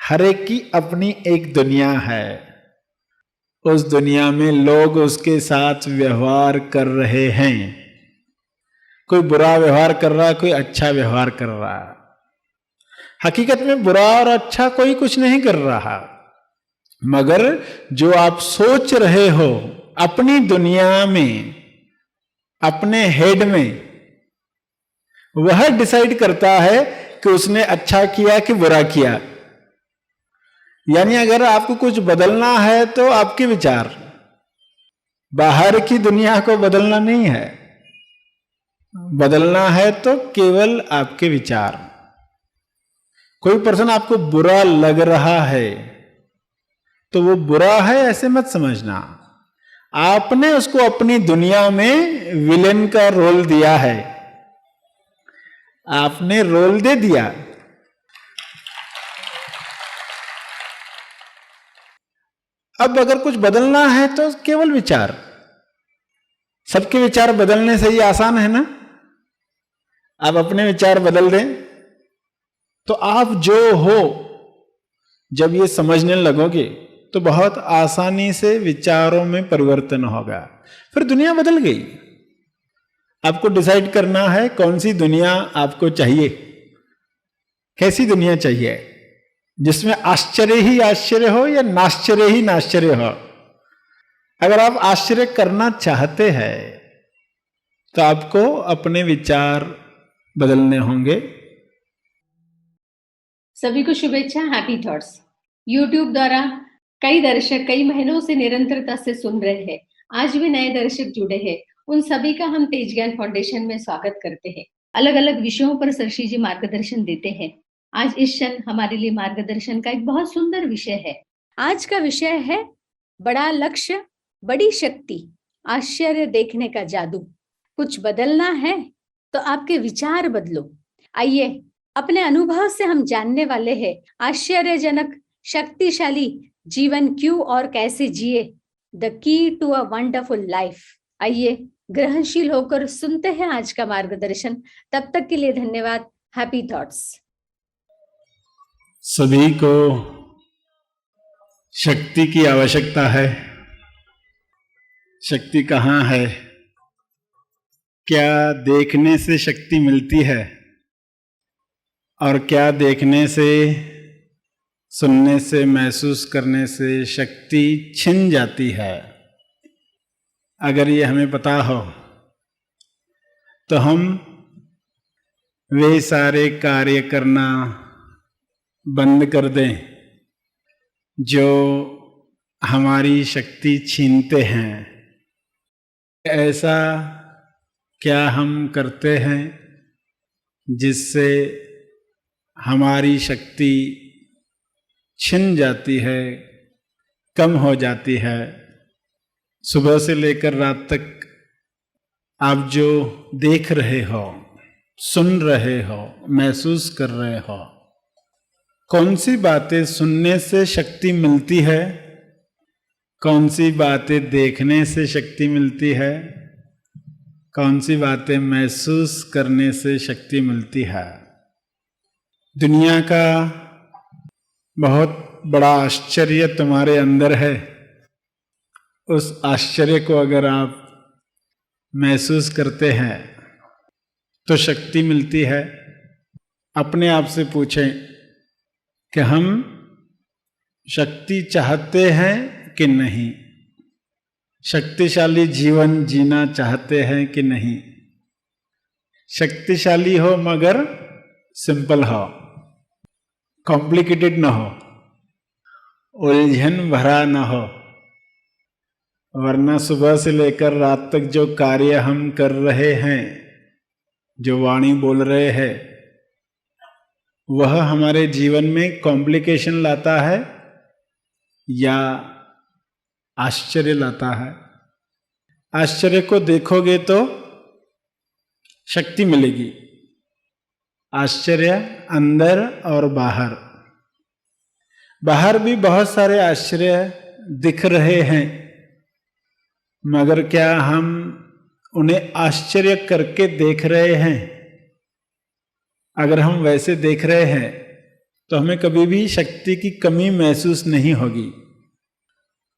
हर एक की अपनी एक दुनिया है। उस दुनिया में लोग उसके साथ व्यवहार कर रहे हैं। कोई बुरा व्यवहार कर रहा है, कोई अच्छा व्यवहार कर रहा है। हकीकत में बुरा और अच्छा कोई कुछ नहीं कर रहा, मगर जो आप सोच रहे हो अपनी दुनिया में, अपने हेड में, वह डिसाइड करता है कि उसने अच्छा किया कि बुरा किया। यानी अगर आपको कुछ बदलना है तो आपके विचार, बाहर की दुनिया को बदलना नहीं है। बदलना है तो केवल आपके विचार। कोई पर्सन आपको बुरा लग रहा है तो वो बुरा है ऐसे मत समझना। आपने उसको अपनी दुनिया में विलेन का रोल दिया है, आपने रोल दे दिया। अब अगर कुछ बदलना है तो केवल विचार। सबके विचार बदलने से ही आसान है ना। आप अपने विचार बदल दें तो आप जो हो, जब ये समझने लगोगे तो बहुत आसानी से विचारों में परिवर्तन होगा। फिर दुनिया बदल गई। आपको डिसाइड करना है कौन सी दुनिया आपको चाहिए, कैसी दुनिया चाहिए, जिसमें आश्चर्य ही आश्चर्य हो या नाश्चर्य ही नाश्चर्य हो। अगर आप आश्चर्य करना चाहते हैं तो आपको अपने विचार बदलने होंगे। सभी को शुभेच्छा, हैप्पी थॉट्स। YouTube द्वारा कई दर्शक कई महीनों से निरंतरता से सुन रहे हैं। आज भी नए दर्शक जुड़े हैं, उन सभी का हम तेज ज्ञान फाउंडेशन में स्वागत करते हैं। अलग अलग विषयों पर सरशी जी मार्गदर्शन देते हैं। आज इस क्षण हमारे लिए मार्गदर्शन का एक बहुत सुंदर विषय है। आज का विषय है बड़ा लक्ष्य, बड़ी शक्ति, आश्चर्य देखने का जादू। कुछ बदलना है तो आपके विचार बदलो। आइए अपने अनुभव से हम जानने वाले हैं आश्चर्यजनक शक्तिशाली जीवन क्यों और कैसे जिए, the key to a wonderful life. आइए ग्रहणशील होकर सुनते हैं आज का मार्गदर्शन। तब तक के लिए धन्यवाद। Happy thoughts. सभी को शक्ति की आवश्यकता है। शक्ति कहाँ है? क्या देखने से शक्ति मिलती है और क्या देखने से, सुनने से, महसूस करने से शक्ति छिन जाती है? अगर ये हमें पता हो तो हम वे सारे कार्य करना बंद कर दें जो हमारी शक्ति छीनते हैं। ऐसा क्या हम करते हैं जिससे हमारी शक्ति छिन जाती है, कम हो जाती है? सुबह से लेकर रात तक आप जो देख रहे हो, सुन रहे हो, महसूस कर रहे हो, कौन सी बातें सुनने से शक्ति मिलती है, कौन सी बातें देखने से शक्ति मिलती है, कौन सी बातें महसूस करने से शक्ति मिलती है? दुनिया का बहुत बड़ा आश्चर्य तुम्हारे अंदर है। उस आश्चर्य को अगर आप महसूस करते हैं तो शक्ति मिलती है। अपने आप से पूछें कि हम शक्ति चाहते हैं कि नहीं? शक्तिशाली जीवन जीना चाहते हैं कि नहीं? शक्तिशाली हो मगर सिंपल हो, कॉम्प्लिकेटेड ना हो, उलझन भरा ना हो। वरना सुबह से लेकर रात तक जो कार्य हम कर रहे हैं, जो वाणी बोल रहे हैं, वह हमारे जीवन में कॉम्प्लिकेशन लाता है या आश्चर्य लाता है? आश्चर्य को देखोगे तो शक्ति मिलेगी। आश्चर्य अंदर और बाहर। बाहर भी बहुत सारे आश्चर्य दिख रहे हैं, मगर क्या हम उन्हें आश्चर्य करके देख रहे हैं? अगर हम वैसे देख रहे हैं तो हमें कभी भी शक्ति की कमी महसूस नहीं होगी।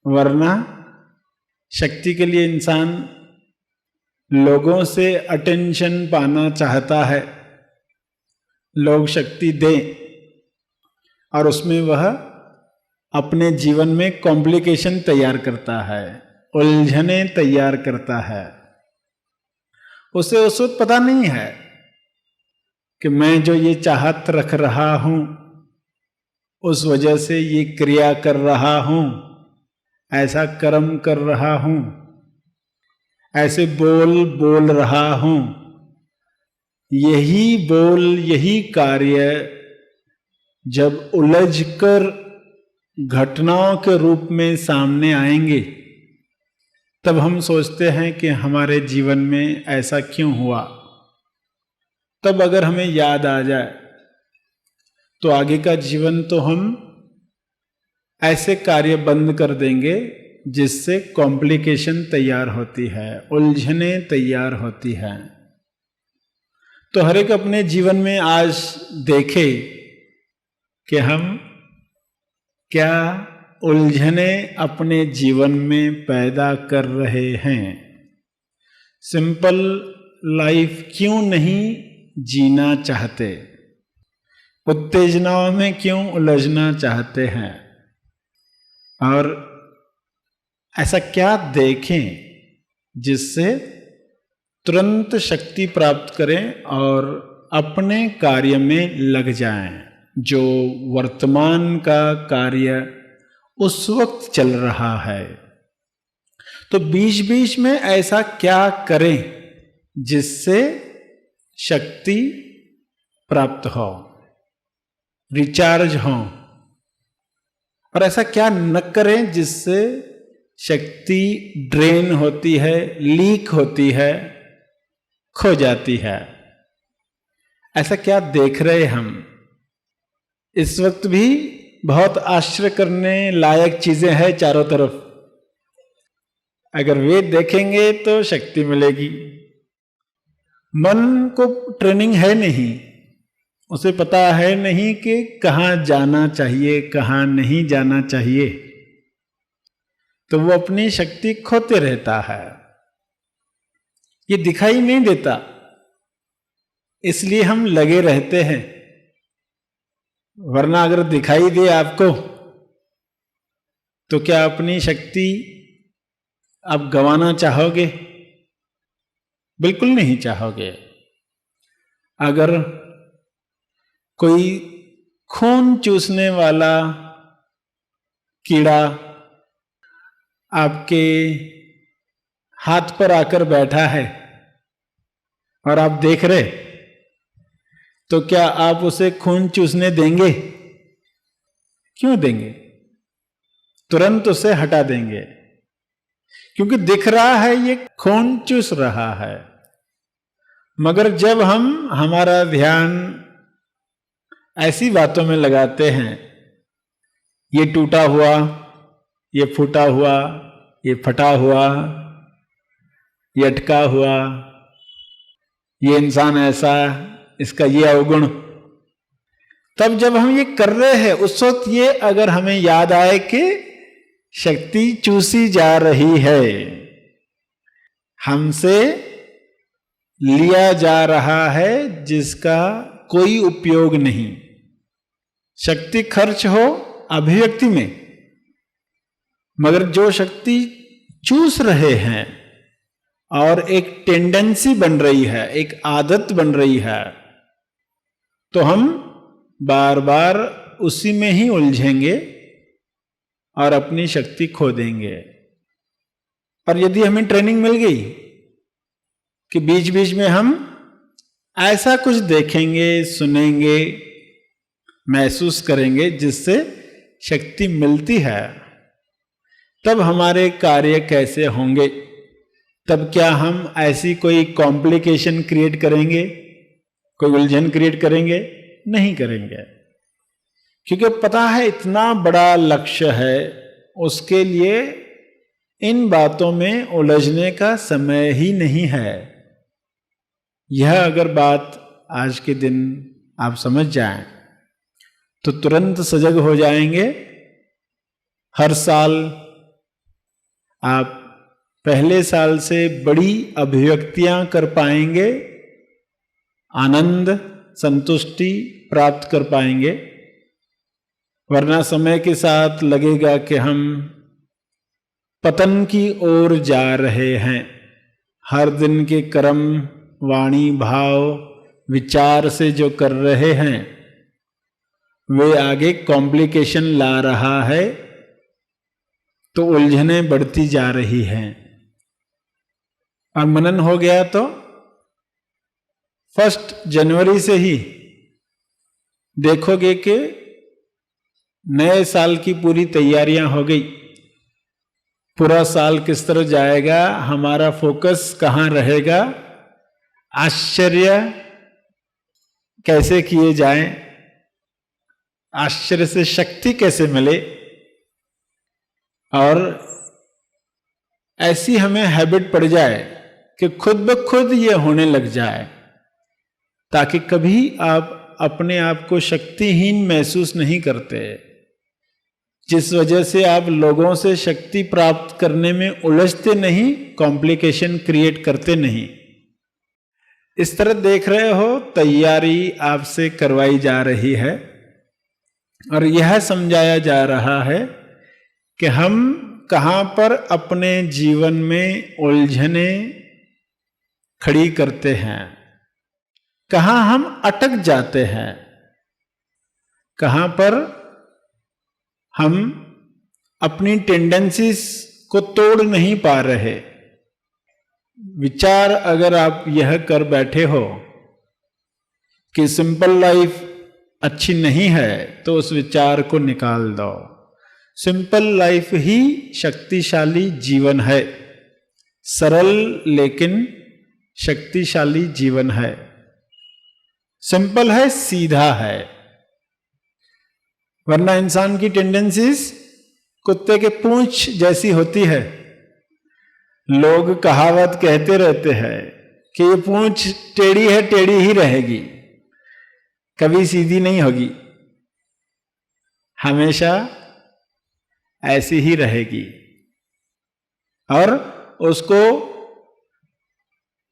वरना शक्ति के लिए इंसान लोगों से अटेंशन पाना चाहता है, लोग शक्ति दें, और उसमें वह अपने जीवन में कॉम्प्लिकेशन तैयार करता है, उलझने तैयार करता है। उसे उस वक्त पता नहीं है कि मैं जो ये चाहत रख रहा हूं, उस वजह से ये क्रिया कर रहा हूं, ऐसा कर्म कर रहा हूं, ऐसे बोल रहा हूं, यही बोल यही कार्य जब उलझकर घटनाओं के रूप में सामने आएंगे, तब हम सोचते हैं कि हमारे जीवन में ऐसा क्यों हुआ। तब अगर हमें याद आ जाए तो आगे का जीवन तो हम ऐसे कार्य बंद कर देंगे जिससे कॉम्प्लिकेशन तैयार होती है, उलझने तैयार होती है। तो हर एक अपने जीवन में आज देखे कि हम क्या उलझने अपने जीवन में पैदा कर रहे हैं, सिंपल लाइफ क्यों नहीं जीना चाहते, उत्तेजनाओं में क्यों उलझना चाहते हैं, और ऐसा क्या देखें जिससे तुरंत शक्ति प्राप्त करें और अपने कार्य में लग जाएं, जो वर्तमान का कार्य उस वक्त चल रहा है। तो बीच बीच में ऐसा क्या करें जिससे शक्ति प्राप्त हो, रिचार्ज हो, और ऐसा क्या न करें जिससे शक्ति ड्रेन होती है, लीक होती है, खो जाती है। ऐसा क्या देख रहे हम? इस वक्त भी बहुत आश्चर्य करने लायक चीजें हैं चारों तरफ। अगर वे देखेंगे तो शक्ति मिलेगी। मन को ट्रेनिंग है नहीं, उसे पता है नहीं कि कहाँ जाना चाहिए, कहाँ नहीं जाना चाहिए, तो वो अपनी शक्ति खोते रहता है। ये दिखाई नहीं देता, इसलिए हम लगे रहते हैं। वरना अगर दिखाई दे आपको तो क्या अपनी शक्ति आप गंवाना चाहोगे? बिल्कुल नहीं चाहोगे। अगर कोई खून चूसने वाला कीड़ा आपके हाथ पर आकर बैठा है और आप देख रहे, तो क्या आप उसे खून चूसने देंगे? क्यों देंगे? तुरंत उसे हटा देंगे, क्योंकि दिख रहा है ये खून चूस रहा है। मगर जब हम हमारा ध्यान ऐसी बातों में लगाते हैं, ये टूटा हुआ, ये फूटा हुआ, ये फटा हुआ, ये अटका हुआ, ये इंसान ऐसा, इसका ये अवगुण, तब जब हम ये कर रहे हैं उस वक्त ये अगर हमें याद आए कि शक्ति चूसी जा रही है, हमसे लिया जा रहा है जिसका कोई उपयोग नहीं। शक्ति खर्च हो अभिव्यक्ति में, मगर जो शक्ति चूस रहे हैं और एक टेंडेंसी बन रही है, एक आदत बन रही है, तो हम बार बार उसी में ही उलझेंगे और अपनी शक्ति खो देंगे। और यदि हमें ट्रेनिंग मिल गई कि बीच बीच में हम ऐसा कुछ देखेंगे, सुनेंगे, महसूस करेंगे जिससे शक्ति मिलती है, तब हमारे कार्य कैसे होंगे? तब क्या हम ऐसी कोई कॉम्प्लिकेशन क्रिएट करेंगे, कोई उलझन क्रिएट करेंगे? नहीं करेंगे, क्योंकि पता है इतना बड़ा लक्ष्य है, उसके लिए इन बातों में उलझने का समय ही नहीं है। यह अगर बात आज के दिन आप समझ जाएं तो तुरंत सजग हो जाएंगे। हर साल आप पहले साल से बड़ी अभिव्यक्तियां कर पाएंगे, आनंद संतुष्टि प्राप्त कर पाएंगे। वरना समय के साथ लगेगा कि हम पतन की ओर जा रहे हैं। हर दिन के कर्म वाणी भाव विचार से जो कर रहे हैं वे आगे कॉम्प्लिकेशन ला रहा है, तो उलझनें बढ़ती जा रही हैं। और मनन हो गया तो 1 जनवरी से ही देखोगे कि नए साल की पूरी तैयारियां हो गई। पूरा साल किस तरह जाएगा, हमारा फोकस कहां रहेगा, आश्चर्य कैसे किए जाएं, आश्चर्य से शक्ति कैसे मिले, और ऐसी हमें हैबिट पड़ जाए कि खुद ब खुद ये होने लग जाए, ताकि कभी आप अपने आप को शक्तिहीन महसूस नहीं करते, जिस वजह से आप लोगों से शक्ति प्राप्त करने में उलझते नहीं, कॉम्प्लिकेशन क्रिएट करते नहीं। इस तरह देख रहे हो, तैयारी आपसे करवाई जा रही है और यह समझाया जा रहा है कि हम कहां पर अपने जीवन में उलझने खड़ी करते हैं, कहां हम अटक जाते हैं, कहां पर हम अपनी टेंडेंसीज को तोड़ नहीं पा रहे। विचार अगर आप यह कर बैठे हो कि सिंपल लाइफ अच्छी नहीं है, तो उस विचार को निकाल दो। सिंपल लाइफ ही शक्तिशाली जीवन है, सरल लेकिन शक्तिशाली जीवन है। सिंपल है, सीधा है। वरना इंसान की टेंडेंसीज कुत्ते के पूंछ जैसी होती है। लोग कहावत कहते रहते हैं कि ये पूंछ टेढ़ी है, टेढ़ी ही रहेगी, कभी सीधी नहीं होगी, हमेशा ऐसी ही रहेगी। और उसको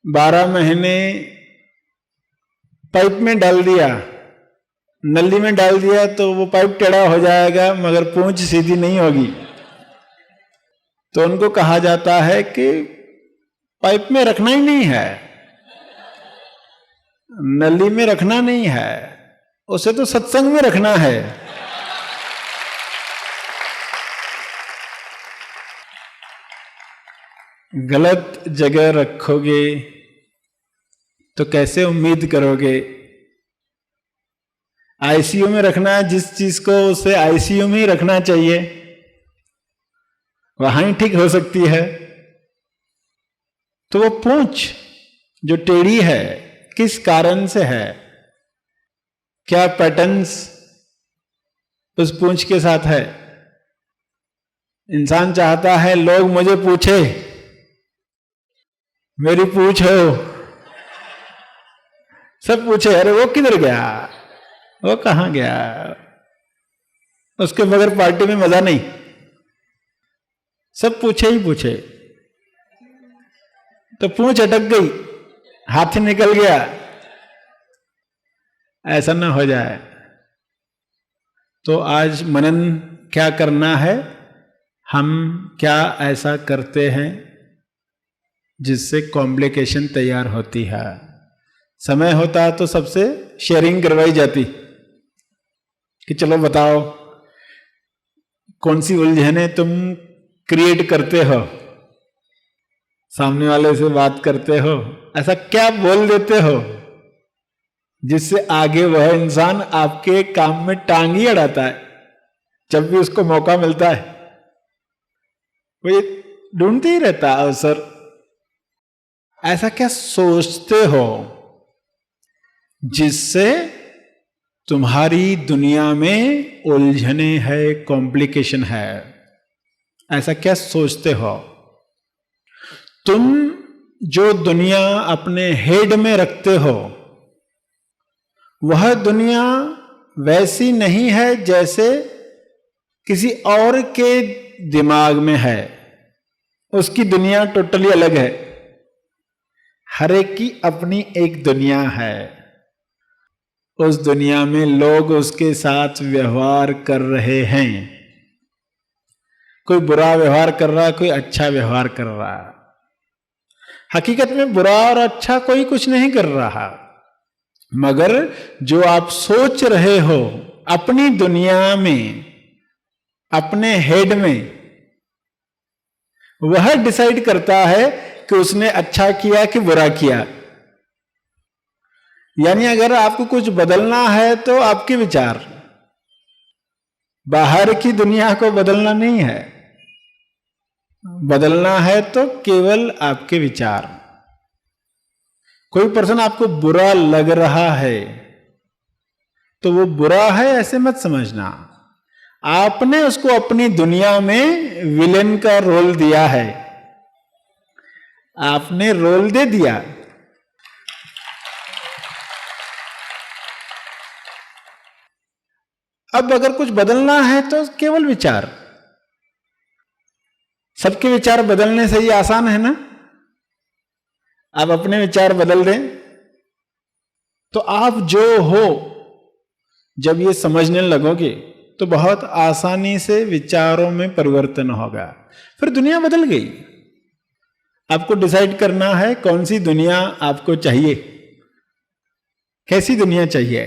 12 महीने पाइप में डाल दिया, नली में डाल दिया, तो वो पाइप टेढ़ा हो जाएगा मगर पूंछ सीधी नहीं होगी। तो उनको कहा जाता है कि पाइप में रखना ही नहीं है, नली में रखना नहीं है, उसे तो सत्संग में रखना है। गलत जगह रखोगे तो कैसे उम्मीद करोगे। आईसीयू में रखना है जिस चीज को, उसे आईसीयू में ही रखना चाहिए, वहां ही ठीक हो सकती है। तो वो पूंछ जो टेढ़ी है किस कारण से है, क्या पैटर्न्स उस पूंछ के साथ है। इंसान चाहता है लोग मुझे पूछे, मेरी पूछ हो, सब पूछे अरे वो किधर गया, वो कहां गया, उसके बगैर पार्टी में मजा नहीं, सब पूछे ही पूछे। तो पूंछ अटक गई, हाथ निकल गया, ऐसा ना हो जाए। तो आज मनन क्या करना है, हम क्या ऐसा करते हैं जिससे कॉम्प्लिकेशन तैयार होती है। समय होता तो सबसे शेयरिंग करवाई जाती कि चलो बताओ कौन सी उलझने तुम क्रिएट करते हो, सामने वाले से बात करते हो, ऐसा क्या बोल देते हो जिससे आगे वह इंसान आपके काम में टांग ही अड़ाता है। जब भी उसको मौका मिलता है वो ये ढूंढते ही रहता है अवसर। ऐसा क्या सोचते हो जिससे तुम्हारी दुनिया में उलझने है, कॉम्प्लिकेशन है। ऐसा क्या सोचते हो तुम? जो दुनिया अपने हेड में रखते हो वह दुनिया वैसी नहीं है जैसे किसी और के दिमाग में है। उसकी दुनिया टोटली अलग है। हर एक की अपनी एक दुनिया है। उस दुनिया में लोग उसके साथ व्यवहार कर रहे हैं। कोई बुरा व्यवहार कर रहा है, कोई अच्छा व्यवहार कर रहा है। हकीकत में बुरा और अच्छा कोई कुछ नहीं कर रहा, मगर जो आप सोच रहे हो अपनी दुनिया में, अपने हेड में, वह डिसाइड करता है कि उसने अच्छा किया कि बुरा किया। यानी अगर आपको कुछ बदलना है तो आपके विचार, बाहर की दुनिया को बदलना नहीं है। बदलना है तो केवल आपके विचार। कोई पर्सन आपको बुरा लग रहा है तो वो बुरा है ऐसे मत समझना। आपने उसको अपनी दुनिया में विलेन का रोल दिया है। आपने रोल दे दिया। अब अगर कुछ बदलना है तो केवल विचार। सबके विचार बदलने से ही आसान है ना। आप अपने विचार बदल दें तो आप जो हो, जब ये समझने लगोगे तो बहुत आसानी से विचारों में परिवर्तन होगा। फिर दुनिया बदल गई। आपको डिसाइड करना है कौन सी दुनिया आपको चाहिए। कैसी दुनिया चाहिए,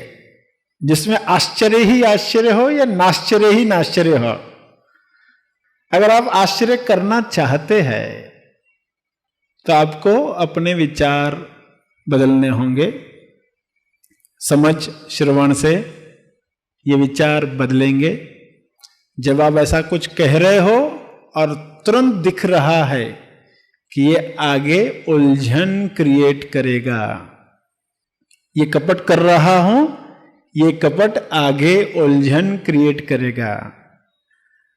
जिसमें आश्चर्य ही आश्चर्य हो या नाश्चर्य ही नाश्चर्य हो। अगर आप आश्चर्य करना चाहते हैं तो आपको अपने विचार बदलने होंगे। समझ श्रवण से ये विचार बदलेंगे। जब आप ऐसा कुछ कह रहे हो और तुरंत दिख रहा है कि ये आगे उलझन क्रिएट करेगा, ये कपट कर रहा हूं, ये कपट आगे उलझन क्रिएट करेगा,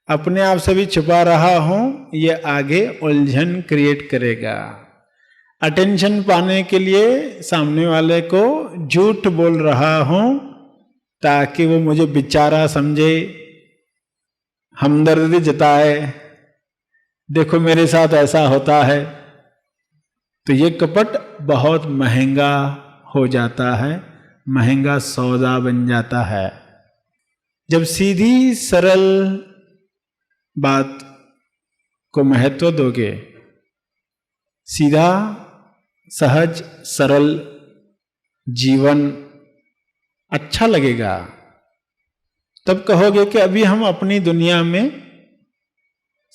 अपने आप से भी छुपा रहा हूं, ये आगे उलझन क्रिएट करेगा। अटेंशन पाने के लिए सामने वाले को झूठ बोल रहा हूं ताकि वो मुझे बेचारा समझे, हमदर्दी जताए, देखो मेरे साथ ऐसा होता है। तो ये कपट बहुत महंगा हो जाता है, महंगा सौदा बन जाता है। जब सीधी सरल बात को महत्व दोगे, सीधा सहज सरल जीवन अच्छा लगेगा, तब कहोगे कि अभी हम अपनी दुनिया में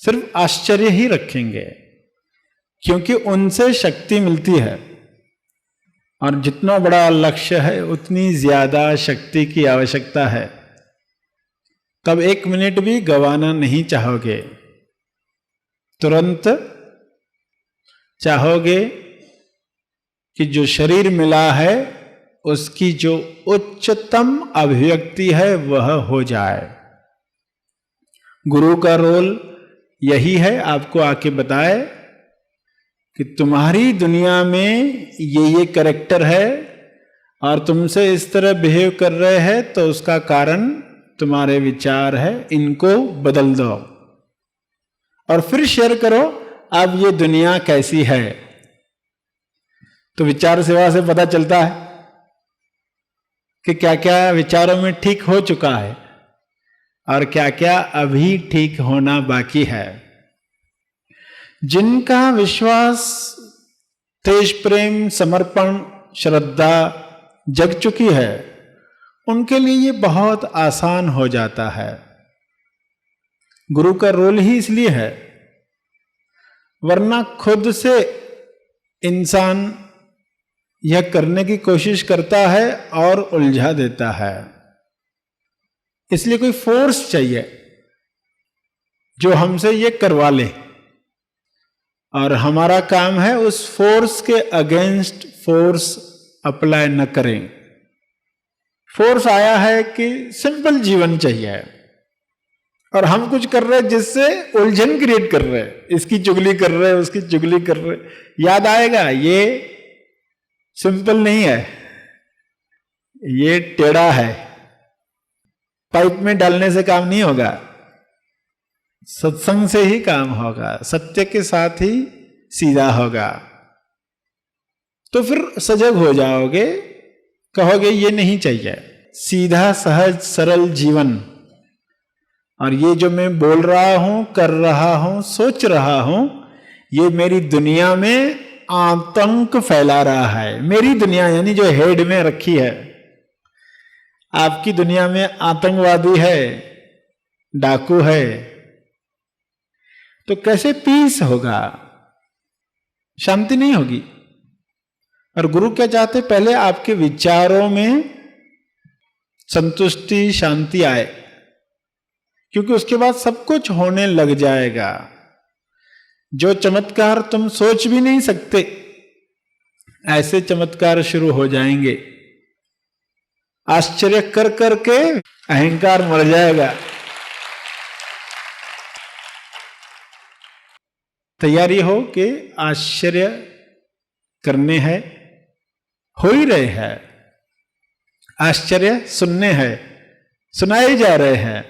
सिर्फ आश्चर्य ही रखेंगे, क्योंकि उनसे शक्ति मिलती है। और जितना बड़ा लक्ष्य है उतनी ज्यादा शक्ति की आवश्यकता है। तब एक मिनट भी गंवाना नहीं चाहोगे। तुरंत चाहोगे कि जो शरीर मिला है उसकी जो उच्चतम अभिव्यक्ति है वह हो जाए। गुरु का रोल यही है, आपको आके बताए कि तुम्हारी दुनिया में ये कैरेक्टर है और तुमसे इस तरह बिहेव कर रहे हैं, तो उसका कारण तुम्हारे विचार है, इनको बदल दो। और फिर शेयर करो अब ये दुनिया कैसी है। तो विचार सेवा से पता चलता है कि क्या क्या विचारों में ठीक हो चुका है और क्या क्या अभी ठीक होना बाकी है। जिनका विश्वास, तेज प्रेम, समर्पण, श्रद्धा जग चुकी है, उनके लिए ये बहुत आसान हो जाता है। गुरु का रोल ही इसलिए है, वरना खुद से इंसान यह करने की कोशिश करता है और उलझा देता है। इसलिए कोई फोर्स चाहिए जो हमसे ये करवा ले, और हमारा काम है उस फोर्स के अगेंस्ट फोर्स अप्लाई न करें। फोर्स आया है कि सिंपल जीवन चाहिए, और हम कुछ कर रहे हैं जिससे उलझन क्रिएट कर रहे हैं, इसकी चुगली कर रहे हैं, उसकी चुगली कर रहे हैं। याद आएगा ये सिंपल नहीं है, ये टेढ़ा है। पाइप में डालने से काम नहीं होगा, सत्संग से ही काम होगा, सत्य के साथ ही सीधा होगा। तो फिर सजग हो जाओगे, कहोगे ये नहीं चाहिए, सीधा सहज सरल जीवन। और ये जो मैं बोल रहा हूं, कर रहा हूं, सोच रहा हूं, ये मेरी दुनिया में आतंक फैला रहा है। मेरी दुनिया यानी जो हेड में रखी है, आपकी दुनिया में आतंकवादी है, डाकू है, तो कैसे पीस होगा, शांति नहीं होगी। और गुरु क्या चाहते, पहले आपके विचारों में संतुष्टि शांति आए, क्योंकि उसके बाद सब कुछ होने लग जाएगा। जो चमत्कार तुम सोच भी नहीं सकते, ऐसे चमत्कार शुरू हो जाएंगे। आश्चर्य कर करके अहंकार मर जाएगा। तैयारी हो कि आश्चर्य करने हैं, हो ही रहे हैं। आश्चर्य सुनने हैं, सुनाए जा रहे हैं।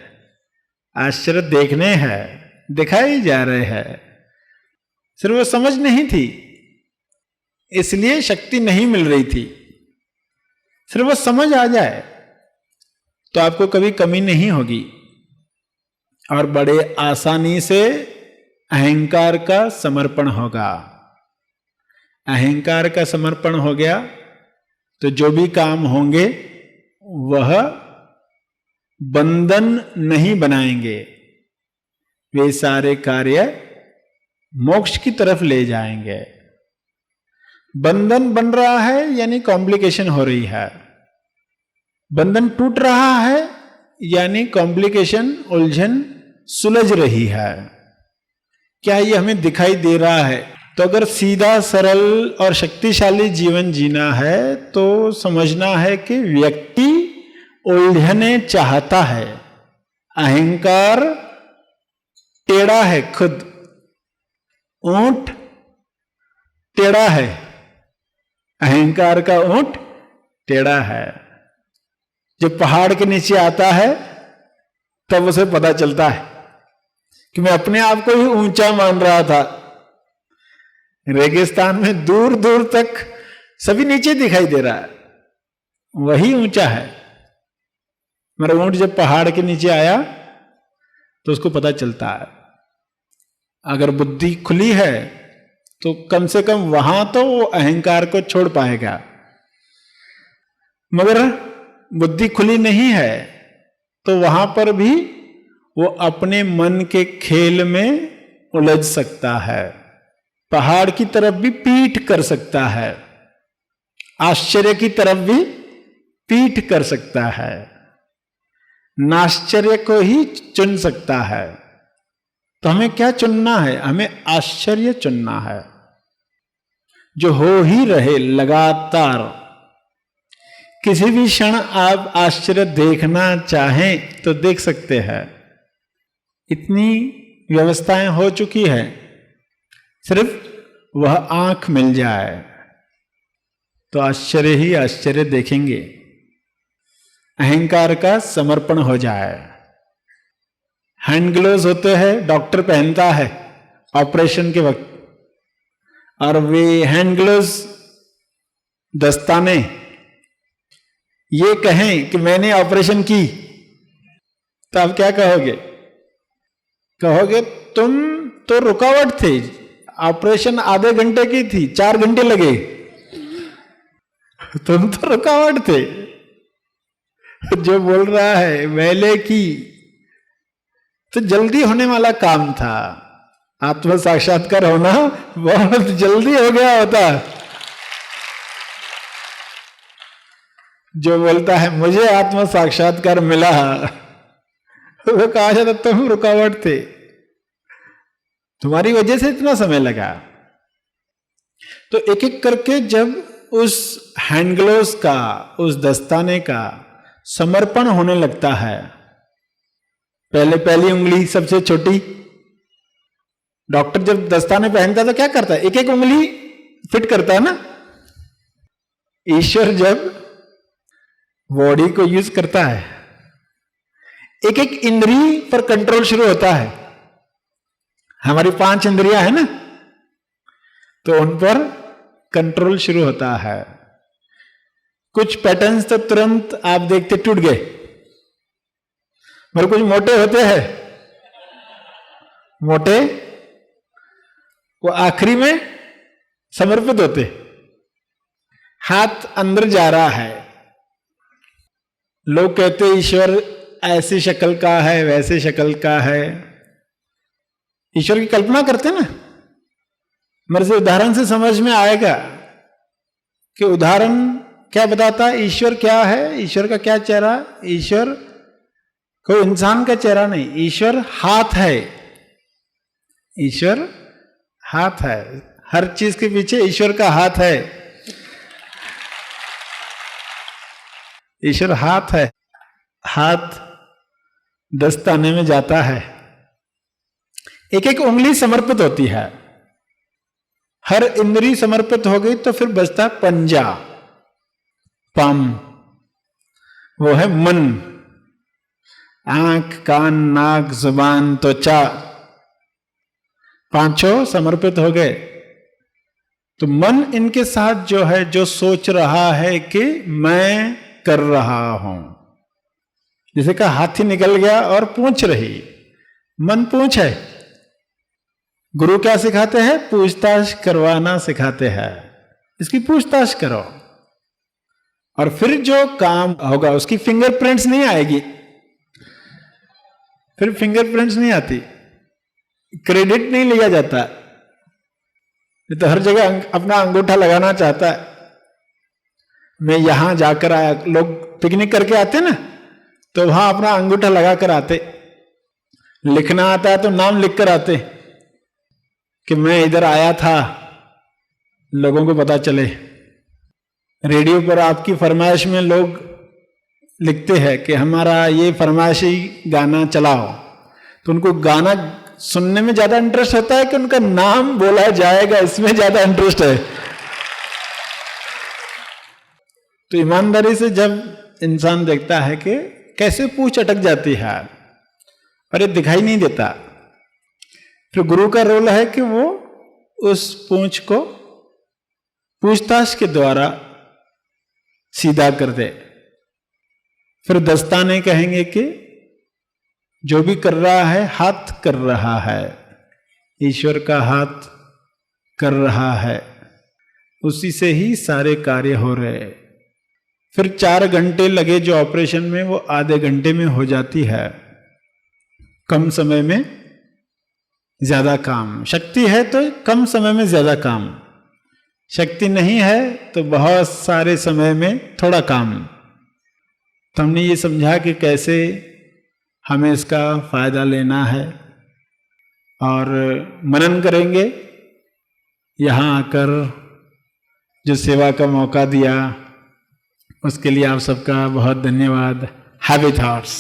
आश्चर्य देखने हैं, दिखाए जा रहे हैं। सिर्फ वो समझ नहीं थी, इसलिए शक्ति नहीं मिल रही थी। सिर्फ वो समझ आ जाए तो आपको कभी कमी नहीं होगी, और बड़े आसानी से अहंकार का समर्पण होगा। अहंकार का समर्पण हो गया तो जो भी काम होंगे वह बंधन नहीं बनाएंगे, वे सारे कार्य मोक्ष की तरफ ले जाएंगे। बंधन बन रहा है यानी कॉम्प्लिकेशन हो रही है, बंधन टूट रहा है यानी कॉम्प्लिकेशन, उलझन सुलझ रही है। क्या ये हमें दिखाई दे रहा है? तो अगर सीधा सरल और शक्तिशाली जीवन जीना है तो समझना है कि व्यक्ति उलझने चाहता है। अहंकार टेढ़ा है, खुद ऊंट टेढ़ा है, अहंकार का ऊंट टेढ़ा है। जब पहाड़ के नीचे आता है तब उसे पता चलता है कि मैं अपने आप को ही ऊंचा मान रहा था। रेगिस्तान में दूर दूर तक सभी नीचे दिखाई दे रहा है, वही ऊंचा है। मेरा ऊंट जब पहाड़ के नीचे आया तो उसको पता चलता है। अगर बुद्धि खुली है तो कम से कम वहां तो वो अहंकार को छोड़ पाएगा, मगर बुद्धि खुली नहीं है तो वहां पर भी वो अपने मन के खेल में उलझ सकता है। पहाड़ की तरफ भी पीठ कर सकता है, आश्चर्य की तरफ भी पीठ कर सकता है, नाश्चर्य को ही चुन सकता है। तो हमें क्या चुनना है? हमें आश्चर्य चुनना है, जो हो ही रहे लगातार। किसी भी क्षण आप आश्चर्य देखना चाहें तो देख सकते हैं, इतनी व्यवस्थाएं हो चुकी है। सिर्फ वह आंख मिल जाए तो आश्चर्य ही आश्चर्य देखेंगे। अहंकार का समर्पण हो जाए। हैंड ग्लोव्स होते हैं, डॉक्टर पहनता है ऑपरेशन के वक्त, और वे हैंड ग्लोव्स दस्ताने ये कहें कि मैंने ऑपरेशन की, तो आप क्या कहोगे? कहोगे तुम तो रुकावट थे, ऑपरेशन आधे घंटे की थी, 4 घंटे लगे, तुम तो रुकावट थे। जो बोल रहा है पहले की, तो जल्दी होने वाला काम था। आत्म साक्षात्कार होना बहुत जल्दी हो गया होता। जो बोलता है मुझे आत्म साक्षात्कार मिला, वो कहा जाता तुम रुकावट थे, तुम्हारी वजह से इतना समय लगा। तो एक एक करके जब उस हैंड ग्लोव्स का, उस दस्ताने का समर्पण होने लगता है, पहले पहली उंगली सबसे छोटी, डॉक्टर जब दस्ताने पहनता है तो क्या करता है? एक एक उंगली फिट करता है ना। ईश्वर जब बॉडी को यूज करता है एक एक इंद्रिय पर कंट्रोल शुरू होता है। हमारी 5 इंद्रियां है ना, तो उन पर कंट्रोल शुरू होता है। कुछ पैटर्न्स तो तुरंत आप देखते टूट गए, मगर कुछ मोटे होते हैं, मोटे वो आखिरी में समर्पित होते। हाथ अंदर जा रहा है, लोग कहते ईश्वर ऐसी शक्ल का है, वैसे शक्ल का है। ईश्वर की कल्पना करते ना, मेरे से उदाहरण से समझ में आएगा कि उदाहरण क्या बताता है, ईश्वर क्या है, ईश्वर का क्या चेहरा। ईश्वर कोई इंसान का चेहरा नहीं, ईश्वर हाथ है। ईश्वर हाथ है, हर चीज के पीछे ईश्वर का हाथ है। ईश्वर हाथ है, हाथ दस्ताने में जाता है, एक एक उंगली समर्पित होती है। हर इंद्री समर्पित हो गई तो फिर बचता पंजा, पाम, वो है मन। आंख, कान, नाक, जुबान, त्वचा, 5 समर्पित हो गए। तो मन इनके साथ जो है, जो सोच रहा है कि मैं कर रहा हूं, जैसे का हाथी निकल गया और पूंछ रही, मन पूंछ है। गुरु क्या सिखाते हैं? पूछताछ करवाना सिखाते हैं। इसकी पूछताछ करो और फिर जो काम होगा उसकी फिंगरप्रिंट्स नहीं आएगी, फिर फिंगरप्रिंट्स नहीं आती, क्रेडिट नहीं लिया जाता। तो हर जगह अपना अंगूठा लगाना चाहता है, मैं यहां जाकर आया। लोग पिकनिक करके आते ना, तो वहां अपना अंगूठा लगा कर आते। लिखना आता है तो नाम लिख कर आते कि मैं इधर आया था, लोगों को पता चले। रेडियो पर आपकी फरमाइश में लोग लिखते हैं कि हमारा ये फरमाइशी गाना चलाओ, तो उनको गाना सुनने में ज्यादा इंटरेस्ट होता है कि उनका नाम बोला जाएगा, इसमें ज्यादा इंटरेस्ट है। तो ईमानदारी से जब इंसान देखता है कि कैसे पूछ अटक जाती है और ये दिखाई नहीं देता, फिर गुरु का रोल है कि वो उस पूंछ को पूछताछ के द्वारा सीधा कर दे। फिर दस्ताने कहेंगे कि जो भी कर रहा है, हाथ कर रहा है, ईश्वर का हाथ कर रहा है, उसी से ही सारे कार्य हो रहे। फिर 4 घंटे लगे जो ऑपरेशन में, वो आधे घंटे में हो जाती है। कम समय में ज्यादा काम। शक्ति है तो कम समय में ज्यादा काम, शक्ति नहीं है तो बहुत सारे समय में थोड़ा काम। तो हमने ये समझा कि कैसे हमें इसका फायदा लेना है और मनन करेंगे। यहाँ आकर जो सेवा का मौका दिया उसके लिए आप सबका बहुत धन्यवाद। Happy thoughts.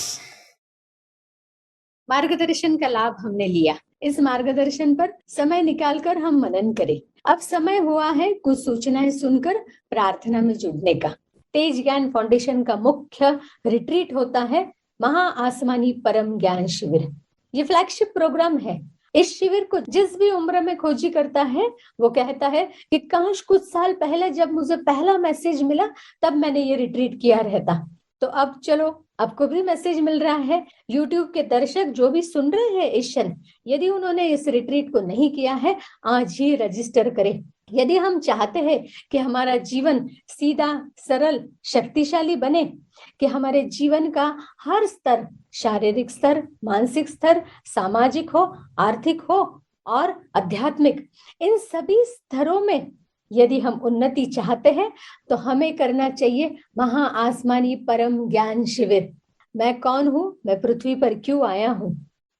मार्गदर्शन का लाभ हमने लिया, इस मार्गदर्शन पर समय निकालकर हम मनन करें। अब समय हुआ है कुछ सूचनाएं सुनकर प्रार्थना में जुड़ने का। तेज ज्ञान फाउंडेशन का मुख्य रिट्रीट होता है महा आसमानी परम ज्ञान शिविर। ये फ्लैगशिप प्रोग्राम है। इस शिविर को जिस भी उम्र में खोजी करता है वो कहता है कि काश कुछ साल पहले जब मुझे पहला मैसेज मिला तब मैंने ये रिट्रीट किया रहता। तो अब चलो, आपको भी मैसेज मिल रहा है। YouTube के दर्शक जो भी सुन रहे हैं इस क्षण, यदि उन्होंने इस रिट्रीट को नहीं किया है, आज ही रजिस्टर करें। यदि हम चाहते हैं कि हमारा जीवन सीधा, सरल, शक्तिशाली बने, कि हमारे जीवन का हर स्तर, शारीरिक स्तर, मानसिक स्तर, सामाजिक हो, आर्थिक हो और आध्यात्मिक, इन सभी स्तरों में यदि हम उन्नति चाहते हैं तो हमें करना चाहिए महा आसमानी परम ज्ञान शिविर। मैं कौन हूं? मैं पृथ्वी पर क्यों आया हूं?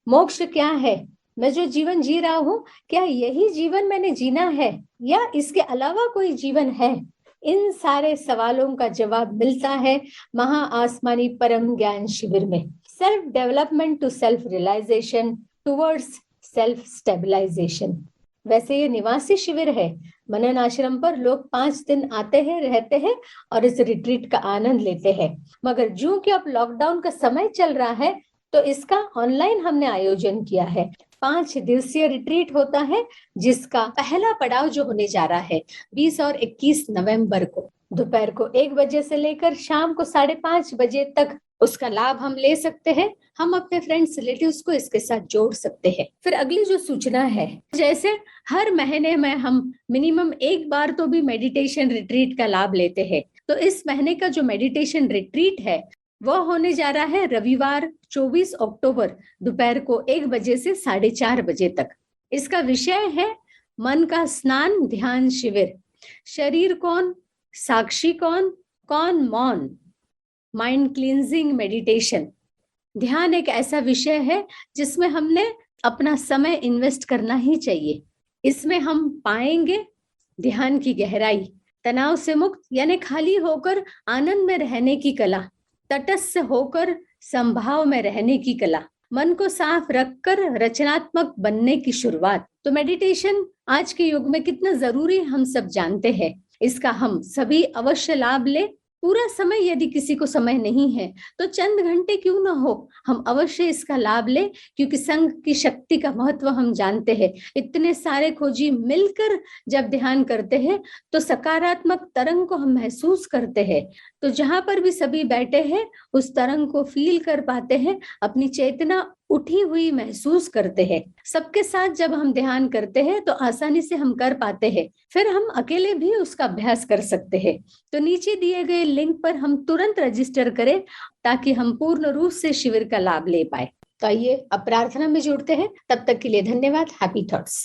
मोक्ष क्या है? मैं जो जीवन जी रहा हूं, क्या यही जीवन मैंने जीना है या इसके अलावा कोई जीवन है? इन सारे सवालों का जवाब मिलता है महा आसमानी परम ज्ञान शिविर में। Self development to self realisation towards self stabilisation. वैसे ये निवासी शिविर है। मनन आश्रम पर लोग 5 दिन आते हैं, रहते हैं और इस रिट्रीट का आनंद लेते हैं। मगर जो कि अब लॉकडाउन का समय चल रहा है तो इसका ऑनलाइन हमने आयोजन किया है। 5 दिवसीय रिट्रीट होता है, जिसका पहला पड़ाव जो होने जा रहा है 20 और 21 नवंबर को दोपहर को 1 बजे से लेकर शाम को 5:30 बजे तक उसका लाभ हम ले सकते हैं। हम अपने फ्रेंड्स रिलेटिव्स को इसके साथ जोड़ सकते हैं। फिर अगली जो सूचना है, जैसे हर महीने में हम मिनिमम एक बार तो भी मेडिटेशन रिट्रीट का लाभ लेते हैं, तो इस महीने का जो मेडिटेशन रिट्रीट है वह होने जा रहा है रविवार 24 अक्टूबर दोपहर को 1 बजे से 4:30 बजे तक। इसका विषय है मन का स्नान ध्यान शिविर। शरीर कौन, साक्षी कौन, कौन मौन, माइंड क्लींजिंग मेडिटेशन। ध्यान एक ऐसा विषय है जिसमें हमने अपना समय इन्वेस्ट करना ही चाहिए। इसमें हम पाएंगे ध्यान की गहराई, तनाव से मुक्त यानी खाली होकर आनंद में रहने की कला, तटस्थ होकर संभाव में रहने की कला, मन को साफ रखकर रचनात्मक बनने की शुरुआत। तो मेडिटेशन आज के युग में कितना जरूरी हम सब जानते हैं। इसका हम सभी अवश्य लाभ ले। पूरा समय यदि किसी को समय नहीं है तो चंद घंटे क्यों ना हो, हम अवश्य इसका लाभ ले, क्योंकि संघ की शक्ति का महत्व हम जानते हैं। इतने सारे खोजी मिलकर जब ध्यान करते हैं तो सकारात्मक तरंग को हम महसूस करते हैं। तो जहां पर भी सभी बैठे हैं उस तरंग को फील कर पाते हैं, अपनी चेतना उठी हुई महसूस करते हैं। सबके साथ जब हम ध्यान करते हैं तो आसानी से हम कर पाते हैं, फिर हम अकेले भी उसका अभ्यास कर सकते हैं। तो नीचे दिए गए लिंक पर हम तुरंत रजिस्टर करें ताकि हम पूर्ण रूप से शिविर का लाभ ले पाए। तो आइए अब प्रार्थना में जुड़ते हैं। तब तक के लिए धन्यवाद। Happy thoughts.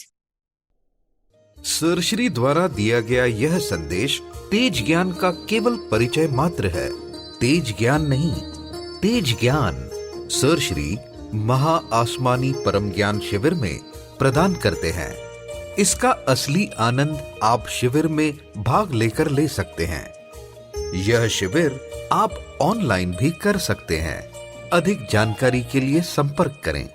सरश्री द्वारा दिया गया यह संदेश तेज ज्ञान का केवल परिचय मात्र है। तेज ज्ञान नहीं, तेज ज्ञान सरश्री महा आसमानी परम ज्ञान शिविर में प्रदान करते हैं। इसका असली आनंद आप शिविर में भाग लेकर ले सकते हैं। यह शिविर आप ऑनलाइन भी कर सकते हैं। अधिक जानकारी के लिए संपर्क करें